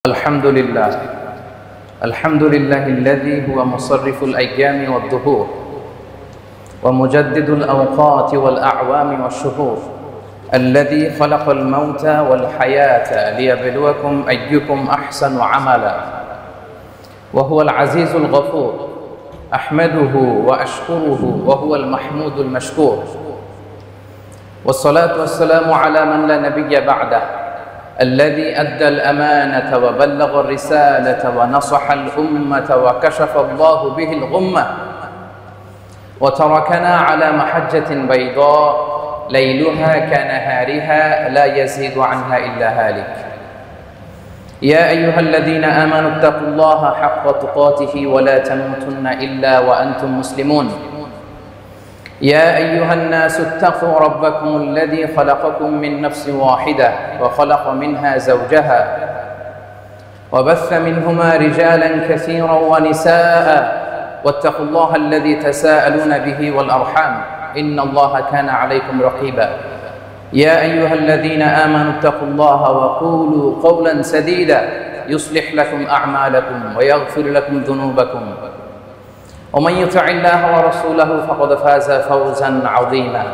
الحمد لله الذي هو مصرف الأيام والدهور ومجدد الأوقات والأعوام والشهور الذي خلق الموت والحياة ليبلوكم أيكم أحسن عملا وهو العزيز الغفور أحمده وأشكره وهو المحمود المشكور والصلاة والسلام على من لا نبي بعده الذي أدى الأمانة وبلغ الرسالة ونصح الأمة وكشف الله به الغمة وتركنا على محجة بيضاء ليلها كنهارها لا يزيغ عنها إلا هالك يا أيها الذين آمنوا اتقوا الله حق تقاته ولا تموتن إلا وأنتم مسلمون يا أيها الناس اتقوا ربكم الذي خلقكم من نفس واحدة وخلق منها زوجها وبث منهما رجالا كثيرا ونساء واتقوا الله الذي تساءلون به والأرحام إن الله كان عليكم رقيبا يا أيها الذين آمنوا اتقوا الله وقولوا قولا سديدا يصلح لكم أعمالكم ويغفر لكم ذنوبكم ومن يطع الله ورسوله فقد فاز فوزا عظيما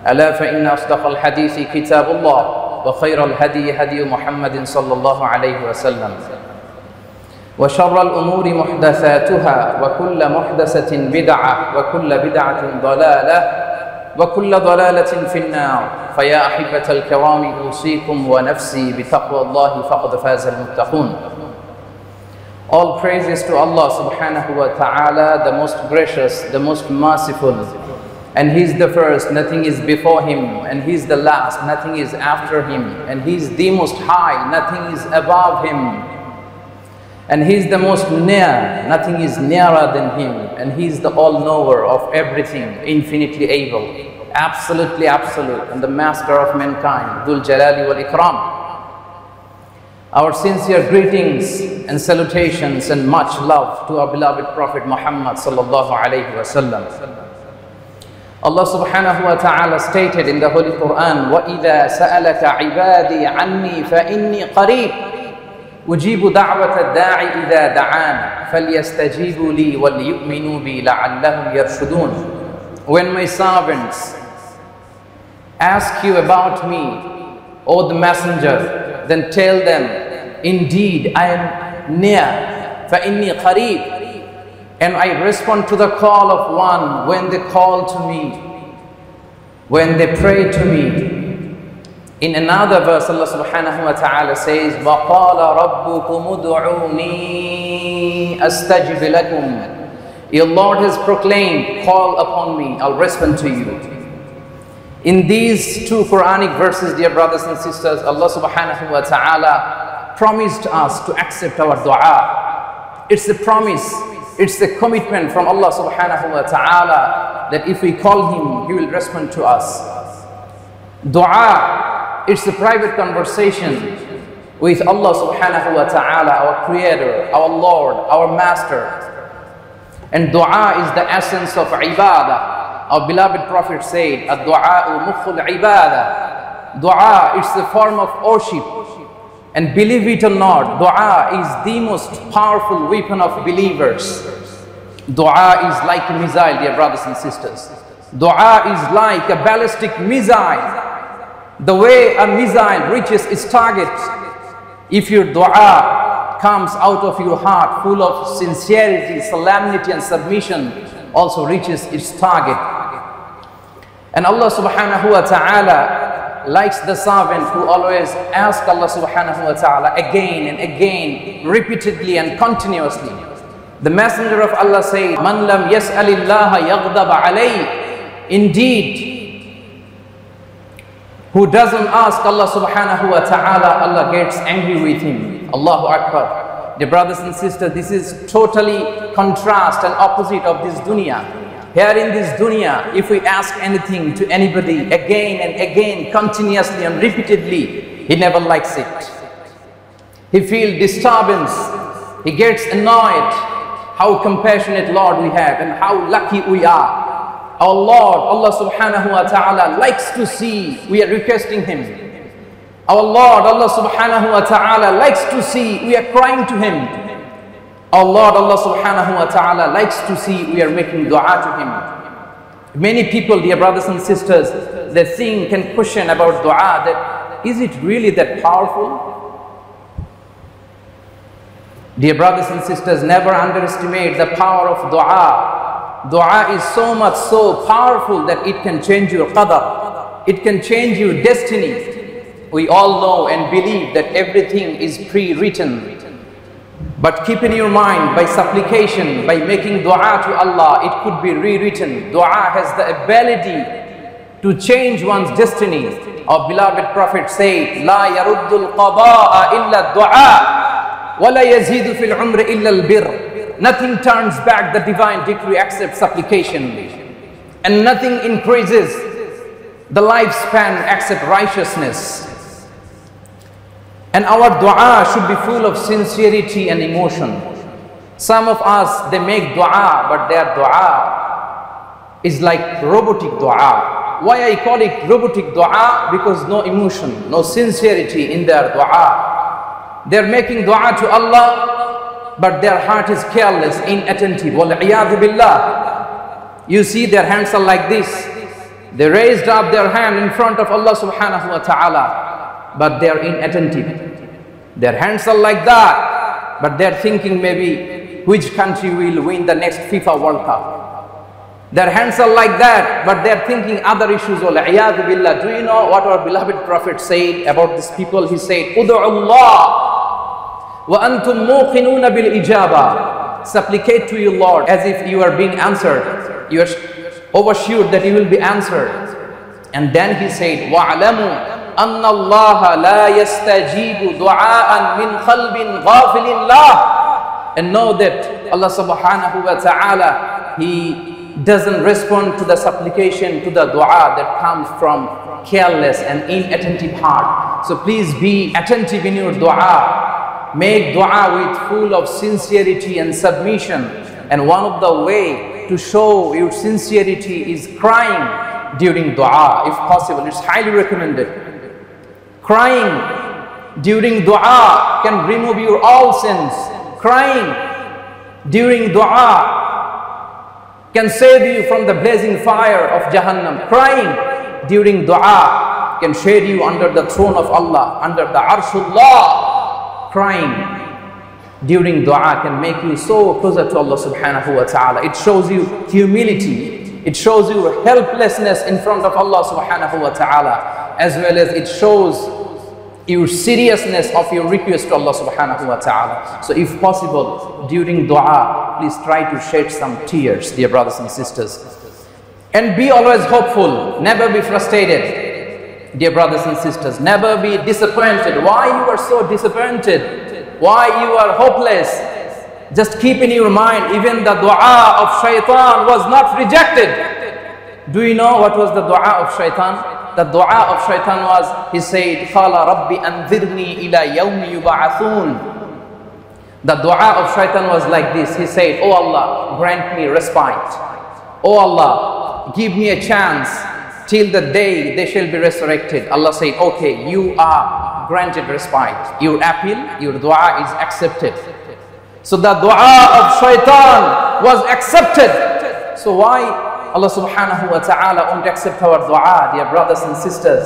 ألا فإن أصدق الحديث كتاب الله وخير الهدي هدي محمد صلى الله عليه وسلم وشر الأمور محدثاتها وكل محدثة بدعة وكل بدعة ضلالة وكل ضلالة في النار فيا أحبة الكرام أوصيكم ونفسي بتقوى الله فقد فاز المتقون. All praises to Allah subhanahu wa ta'ala, the most gracious, the most merciful. And He is the first, nothing is before Him. And He is the last, nothing is after Him. And He is the most high, nothing is above Him. And He is the most near, nothing is nearer than Him. And He is the all-knower of everything, infinitely able, absolutely absolute, and the master of mankind, Dhul Jalali wal Ikram. Our sincere greetings and salutations and much love to our beloved Prophet Muhammad sallallahu alayhi wa sallam. Allah subhanahu wa ta'ala stated in the Holy Quran, وَإِذَا سَأَلَكَ عِبَادِي عَنِّي فَإِنِّي قَرِيبٌ أُجِيبُ دَعْوَةَ الدَّاعِ إِذَا دَعَانِ فَلْيَسْتَجِيبُوا لِي وَلْيُؤْمِنُوا بِي لَعَلَّهُمْ يَرْشُدُونَ. When my servants ask you about me, O the Messenger, then tell them, indeed, I am near, فَإِنِّي قَرِيبٌ, and I respond to the call of one when they call to me, when they pray to me. In another verse, Allah subhanahu wa ta'ala says, وَقَالَ رَبُّكُمُ ادْعُونِي أَسْتَجِبْ لَكُمْ. Your Lord has proclaimed, call upon me, I'll respond to you. In these two Quranic verses, dear brothers and sisters, Allah subhanahu wa ta'ala promised us to accept our dua. It's a promise, it's a commitment from Allah subhanahu wa ta'ala that if we call Him, He will respond to us. Dua, it's a private conversation with Allah subhanahu wa ta'ala, our Creator, our Lord, our Master. And dua is the essence of ibadah. Our beloved Prophet said, "Ad-du'a'u mukhul ibadah." Dua is the form of worship. And believe it or not, dua is the most powerful weapon of believers. Dua is like a missile, dear brothers and sisters. Dua is like a ballistic missile. The way a missile reaches its target, if your dua comes out of your heart full of sincerity, solemnity and submission, also reaches its target. And Allah subhanahu wa ta'ala likes the servant who always asks Allah subhanahu wa ta'ala again and again, repeatedly and continuously. The Messenger of Allah said, "Man lam yas'alillaha yaghdab alayhi." Indeed, who doesn't ask Allah subhanahu wa ta'ala, Allah gets angry with him. Allahu Akbar. Dear brothers and sisters, this is totally contrast and opposite of this dunya. Here in this dunya, if we ask anything to anybody again and again, continuously and repeatedly, he never likes it. He feels disturbance. He gets annoyed. How compassionate Lord we have and how lucky we are. Our Lord, Allah subhanahu wa ta'ala likes to see we are requesting Him. Our Lord, Allah subhanahu wa ta'ala likes to see we are crying to Him. Our Lord, Allah subhanahu wa ta'ala likes to see we are making dua to Him. Many people, dear brothers and sisters, they think and question about dua, that is it really that powerful? Dear brothers and sisters, never underestimate the power of dua. Dua is so much so powerful that it can change your qadar. It can change your destiny. We all know and believe that everything is pre-written. But keep in your mind, by supplication, by making dua to Allah, it could be rewritten. Dua has the ability to change one's destiny. Our beloved Prophet said, "La yaruddul qada'a illa dua." وَلَا يَزِيدُ فِي الْعُمْرِ إِلَّا الْبِرِّ. Nothing turns back the divine decree except supplication. And nothing increases the lifespan except righteousness. And our dua should be full of sincerity and emotion. Some of us, they make dua, but their dua is like robotic dua. Why I call it robotic dua? Because no emotion, no sincerity in their dua. They're making dua to Allah, but their heart is careless, inattentive. Wal-iyadhu billah. You see their hands are like this. They raised up their hand in front of Allah subhanahu wa ta'ala, but they're inattentive. Their hands are like that, but they're thinking maybe which country will win the next FIFA World Cup. Their hands are like that, but they're thinking other issues. Wal-iyadhu billah. Do you know what our beloved Prophet said about these people? He said, "Udu'u Allah wa antum muqinuna bil ijaba." Supplicate to your Lord as if you are being answered. You are oversure that you will be answered. And then he said, "Wa'lamu anna Allah la yastajibu du'aan min qalbin ghafilin lah." And know that Allah subhanahu wa ta'ala, He doesn't respond to the supplication, to the dua that comes from careless and inattentive heart. So please be attentive in your dua. Make dua with full of sincerity and submission. And one of the way to show your sincerity is crying during dua, if possible. It's highly recommended. Crying during dua can remove your all sins. Crying during dua can save you from the blazing fire of Jahannam. Crying during dua can shade you under the throne of Allah, under the Arshullah. Crying during dua can make you so closer to Allah subhanahu wa ta'ala. It shows you humility. It shows you helplessness in front of Allah subhanahu wa ta'ala, as well as it shows your seriousness of your request to Allah subhanahu wa ta'ala. So if possible, during dua, please try to shed some tears, dear brothers and sisters. And be always hopeful, never be frustrated. Dear brothers and sisters, never be disappointed. Why you are so disappointed? Why you are hopeless? Just keep in your mind, even the dua of shaitan was not rejected. Do you know what was the dua of shaitan? The dua of shaitan was, he said, قَالَ رَبِّ أَنذِرْنِي إِلَى يَوْمِ يُبْعَثُونَ. The dua of shaitan was like this. He said, "Oh Allah, grant me respite. Oh Allah, give me a chance till the day they shall be resurrected." Allah said, "Okay, you are granted respite. Your appeal, your dua is accepted." So the dua of shaitan was accepted. So why Allah subhanahu wa ta'ala won't accept our dua, dear brothers and sisters?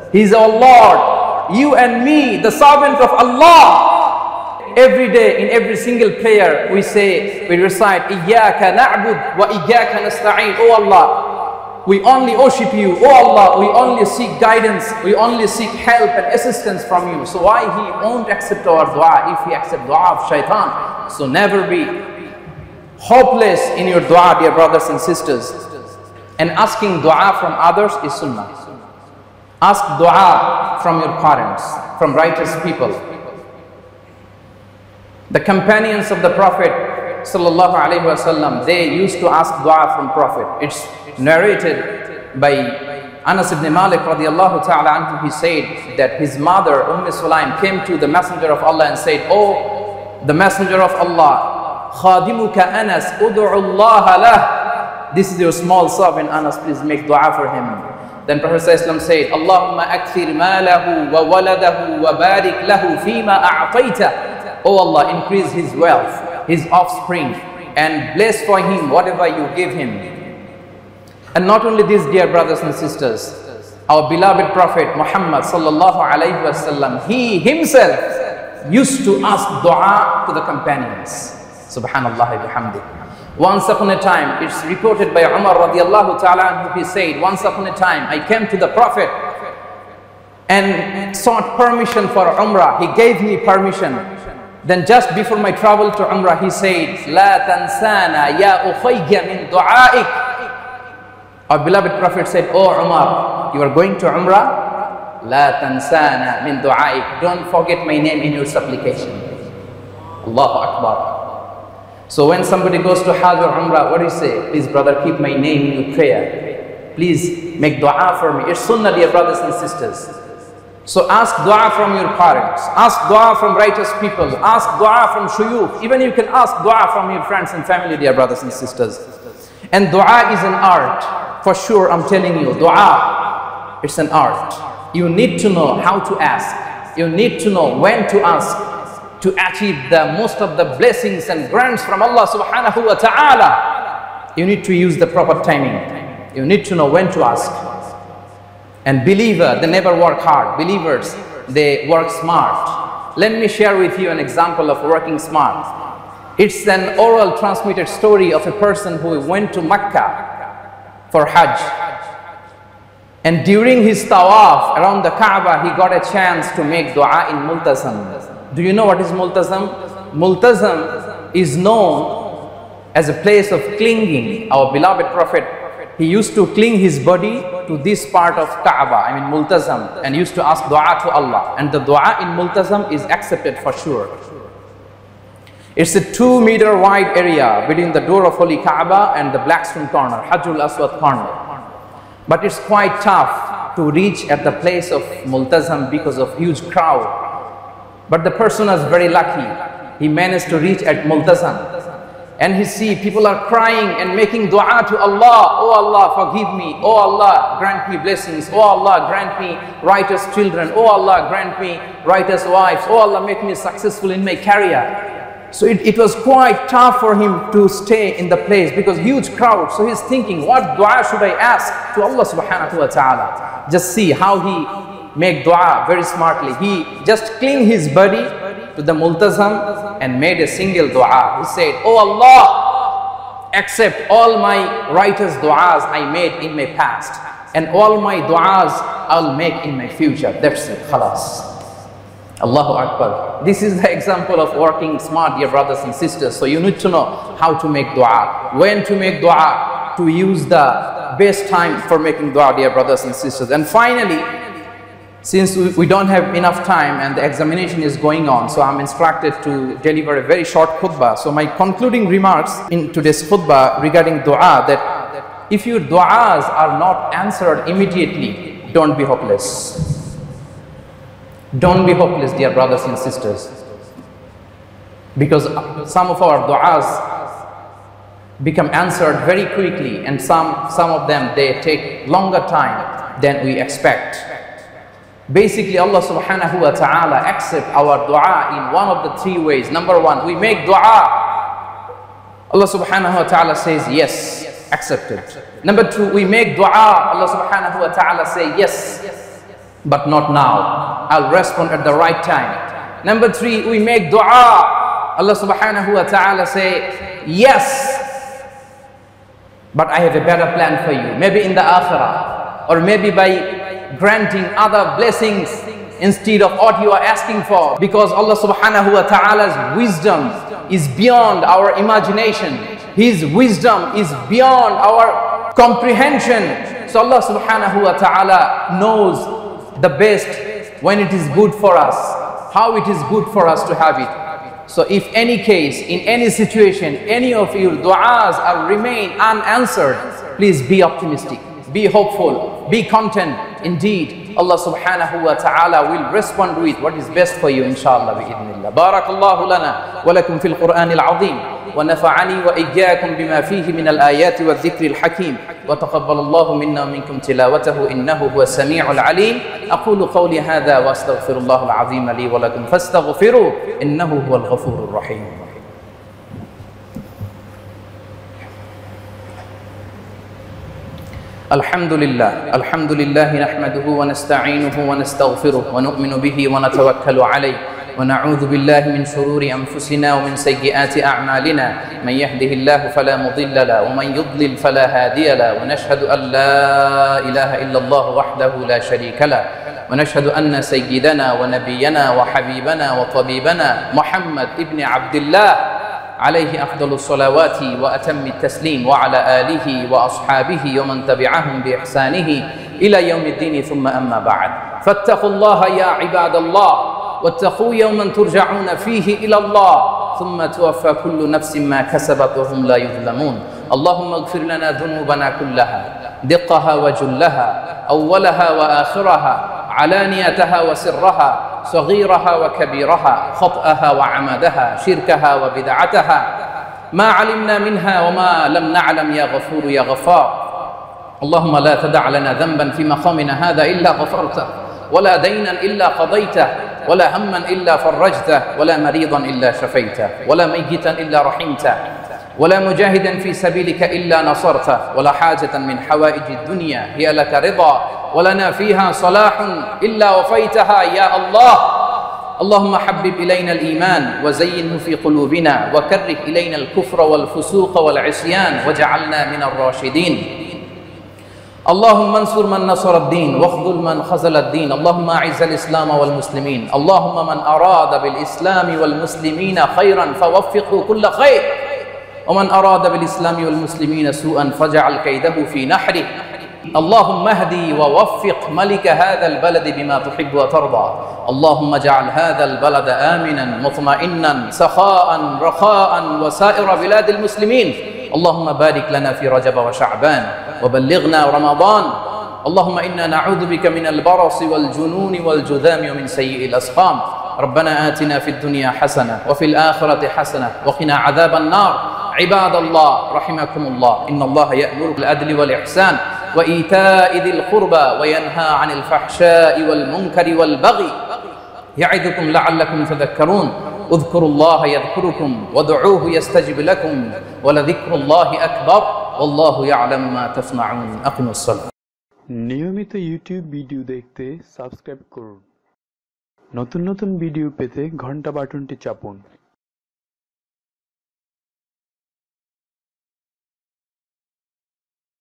He's our Lord. You and me, the servant of Allah. Every day, in every single prayer, we recite, "Iyyaka na'bud wa iyyaka nasta'in." Oh Allah, we only worship you. Oh Allah, we only seek guidance. We only seek help and assistance from you. So why He won't accept our dua if He accepts dua of shaitan? So never be hopeless in your dua, dear brothers and sisters. And asking dua from others is sunnah. Ask dua from your parents, from righteous people. The companions of the Prophet sallallahu alaihi wasallam, they used to ask dua from Prophet. It's narrated by Anas ibn Malik radiallahu ta'ala anhu. He said that his mother Sulaim came to the Messenger of Allah and said, "Oh, the Messenger of Allah, khadimuka Anas, ud'u Allah lah." This is your small servant Anas, please make dua for him. Then Prophet ﷺ said, Allahumma akthir malahu wa waladahu wa barik lahu fima a'tayta. Oh Allah, increase his wealth, his offspring, and bless for him whatever you give him. And not only this, dear brothers and sisters, our beloved Prophet Muhammad sallallahu alayhi wasallam, he himself used to ask dua to the companions. Subhanallah bihamdi. Once upon a time, it's reported by Umar radiallahu ta'ala, he said, once upon a time, I came to the Prophet and sought permission for Umrah. He gave me permission. Then just before my travel to Umrah, he said, La tansana ya ukhayya min du'aik. Our beloved Prophet said, Oh Umar, you are going to Umrah? La tansana min du'aik. Don't forget my name in your supplication. Allahu Akbar. So when somebody goes to Hajj or Umrah, what do you say? Please brother, keep my name in your prayer. Please make dua for me. It's sunnah, dear brothers and sisters. So ask dua from your parents. Ask dua from righteous people. Ask dua from shuyukh. Even you can ask dua from your friends and family, dear brothers and sisters. And dua is an art. For sure, I'm telling you, dua, it's an art. You need to know how to ask. You need to know when to ask to achieve the most of the blessings and grants from Allah subhanahu wa ta'ala. You need to use the proper timing. You need to know when to ask. And believer, they never work hard. Believers, they work smart. Let me share with you an example of working smart. It's an oral transmitted story of a person who went to Mecca for Hajj. And during his tawaf around the Kaaba, he got a chance to make dua in Multazam. Do you know what is Multazam? Multazam is known as a place of clinging. Our beloved Prophet, he used to cling his body to this part of Kaaba, I mean Multazam, and used to ask dua to Allah. And the dua in Multazam is accepted for sure. It's a 2-meter wide area between the door of Holy Kaaba and the Black Stone corner, Hajjul Aswad corner. But it's quite tough to reach at the place of Multazam because of huge crowd. But the person was very lucky. He managed to reach at Multazam. And he see people are crying and making dua to Allah. Oh Allah, forgive me. Oh Allah, grant me blessings. Oh Allah, grant me righteous children. Oh Allah, grant me righteous wives. Oh Allah, make me successful in my career. So it was quite tough for him to stay in the place because huge crowd. So he's thinking, what dua should I ask to Allah subhanahu wa ta'ala? Just see how he make dua very smartly. He just cling his body to the Multazam and made a single dua. He said, Oh Allah, accept all my righteous duas I made in my past, and all my duas I'll make in my future. That's it, khalas. Allahu Akbar. This is the example of working smart, dear brothers and sisters. So you need to know how to make dua, when to make dua, to use the best time for making dua, dear brothers and sisters. And finally, since we don't have enough time and the examination is going on, so I'm instructed to deliver a very short khutbah. So my concluding remarks in today's khutbah regarding dua, that if your duas are not answered immediately, don't be hopeless. Don't be hopeless, dear brothers and sisters. Because some of our duas become answered very quickly, and some of them, they take longer time than we expect. Basically, Allah subhanahu wa ta'ala accepts our dua in one of the 3 ways. Number 1, we make dua. Allah subhanahu wa ta'ala says, yes, accepted. Number 2, we make dua. Allah subhanahu wa ta'ala says, yes, but not now. I'll respond at the right time. Number 3, we make dua. Allah subhanahu wa ta'ala say, yes, but I have a better plan for you. Maybe in the akhirah, or maybe by granting other blessings instead of what you are asking for, because Allah subhanahu wa ta'ala's wisdom is beyond our imagination. His wisdom is beyond our comprehension. So Allah subhanahu wa ta'ala knows the best when it is good for us, how it is good for us to have it. So if any case, in any situation, any of your du'as are remain unanswered, please be optimistic, be hopeful, be content. Indeed, Allah subhanahu wa ta'ala will respond with what is best for you, inshallah, bi'idhnillah. Barakallahu lana wa lakum fil Qur'anil azim. ونفعني وإياكم بما فيه من الآيات والذكر الحكيم وتقبل الله منا ومنكم تلاوته إنه هو السميع العليم أقول قولي هذا وأستغفر الله العظيم لي ولكم فاستغفروه إنه هو الغفور الرحيم الحمد لله نحمده ونستعينه ونستغفره ونؤمن به ونتوكل عليه ونعوذ بالله من شرور أنفسنا ومن سيئات أعمالنا من يهده الله فلا مضل له ومن يضلل فلا هادي له ونشهد أن لا إله إلا الله وحده لا شريك له ونشهد أن سيدنا ونبينا وحبيبنا وطبيبنا محمد ابن عبد الله عليه أفضل الصلوات وأتم التسليم وعلى آله وأصحابه ومن تبعهم بإحسانه إلى يوم الدين ثم أما بعد فاتقوا الله يا عباد الله واتقوا يوما ترجعون فيه إلى الله ثم توفى كل نفس ما كسبت وهم لا يظلمون اللهم اغفر لنا ذنوبنا كلها دقها وجلها أولها وآخرها علانيتها وسرها صغيرها وكبيرها خطأها وعمدها شركها وبدعتها ما علمنا منها وما لم نعلم يا غفور يا غفار اللهم لا تدع لنا ذنبا في مقامنا هذا إلا غفرته ولا دينا إلا قضيته ولا هما إلا فرجته ولا مريضا إلا شفيته ولا ميتا إلا رحمته ولا مجاهدا في سبيلك إلا نصرته ولا حاجة من حوائج الدنيا هي لك رضا ولنا فيها صلاح إلا وفيتها يا الله اللهم حبب إلينا الإيمان وزينه في قلوبنا وكره إلينا الكفر والفسوق والعصيان واجعلنا من الراشدين اللهم انصر من نصر الدين واخذل من خذل الدين اللهم أعز الإسلام والمسلمين اللهم من أراد بالإسلام والمسلمين خيرا فوفقه كل خير ومن أراد بالإسلام والمسلمين سوءا فاجعل كيده في نحره اللهم اهدي ووفق ملك هذا البلد بما تحب وترضى اللهم اجعل هذا البلد آمنا مطمئنا سخاء رخاء وسائر بلاد المسلمين اللهم بارك لنا في رجب وشعبان وبلغنا رمضان اللهم إنا نعوذ بك من البرص والجنون والجذام ومن سيء الأسقام ربنا آتنا في الدنيا حسنة وفي الآخرة حسنة وقنا عذاب النار عباد الله رحمكم الله إن الله يأمر بالعدل والإحسان وإيتاء ذي القربى وينهى عن الفحشاء والمنكر والبغي يعظكم لعلكم تذكرون اذكروا الله يذكركم وادعوه يستجب لكم ولذكر الله أكبر والله يعلم ما تصنعون أقيموا الصلاة নিয়মিত YouTube video দেখতে subscribe করুন নতুন নতুন video পেতে ঘন্টা বাটনটি চাপুন